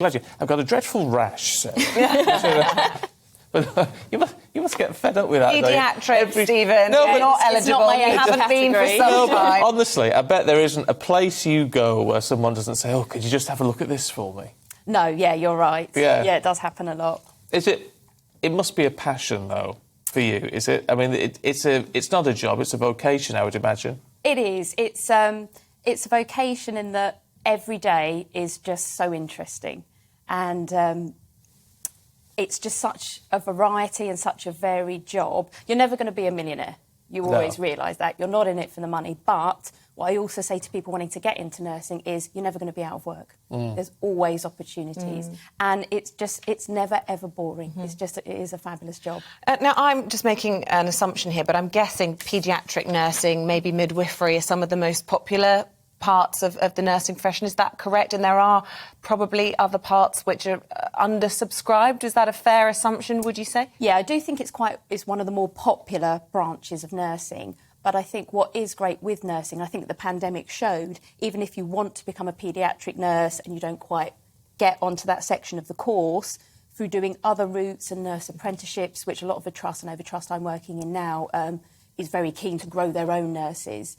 Glad you. I've got a dreadful rash, Sarah. But you must get fed up with that. Paediatrics, Stephen. No, but not eligible. It's not my haven't been for some time. Honestly, I bet there isn't a place you go where someone doesn't say, "Oh, could you just have a look at this for me?" No, yeah, you're right. Yeah, it does happen a lot. Is it? It must be a passion, though, for you. Is it? I mean, it's not a job; it's a vocation, I would imagine. It is. It's a vocation in that every day is just so interesting, and it's just such a variety and such a varied job. You're never going to be a millionaire. You always realise that. You're not in it for the money. But what I also say to people wanting to get into nursing is you're never going to be out of work. There's always opportunities. And it's never, ever boring. It is a fabulous job. Now, I'm just making an assumption here, but I'm guessing paediatric nursing, maybe midwifery, are some of the most popular parts of the nursing profession. Is that correct? And there are probably other parts which are undersubscribed. Is that a fair assumption, would you say? Yeah, I do think it's one of the more popular branches of nursing. But I think what is great with nursing, I think the pandemic showed, even if you want to become a paediatric nurse and you don't quite get onto that section of the course, through doing other routes and nurse apprenticeships, which a lot of the trust and over trust I'm working in now is very keen to grow their own nurses,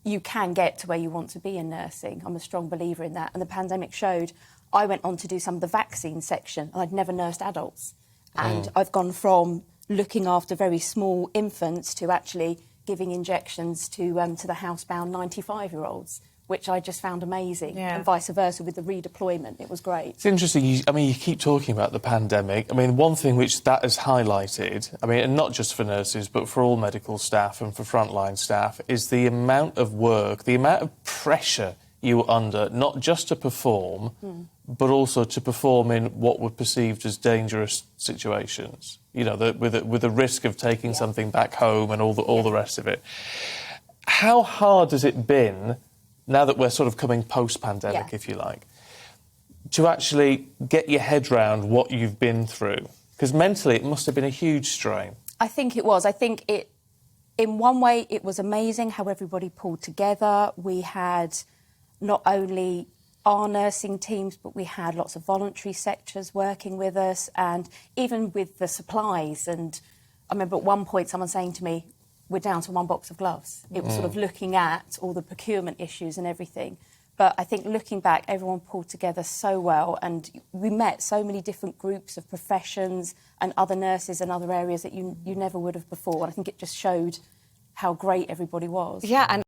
you can get to where you want to be in nursing. I'm a strong believer in that. And the pandemic showed I went on to do some of the vaccine section and I'd never nursed adults. And I've gone from looking after very small infants to actually giving injections to the housebound 95-year-olds, which I just found amazing. Yeah. And vice versa with the redeployment. It was great. It's interesting. You keep talking about the pandemic. I mean, one thing which that has highlighted, and not just for nurses, but for all medical staff and for frontline staff, is the amount of work, the amount of pressure you were under, not just to perform, but also to perform in what were perceived as dangerous situations. You know, with the risk of taking something back home and all the rest of it. How hard has it been, now that we're sort of coming post-pandemic, if you like, to actually get your head round what you've been through? Because mentally it must have been a huge strain. I think it was. I think in one way, it was amazing how everybody pulled together. We had not only our nursing teams, but we had lots of voluntary sectors working with us, and even with the supplies. And I remember at one point someone saying to me, we're down to one box of gloves. It was sort of looking at all the procurement issues and everything. But I think looking back, everyone pulled together so well, and we met so many different groups of professions and other nurses and other areas that you never would have before. And I think it just showed how great everybody was. Yeah, and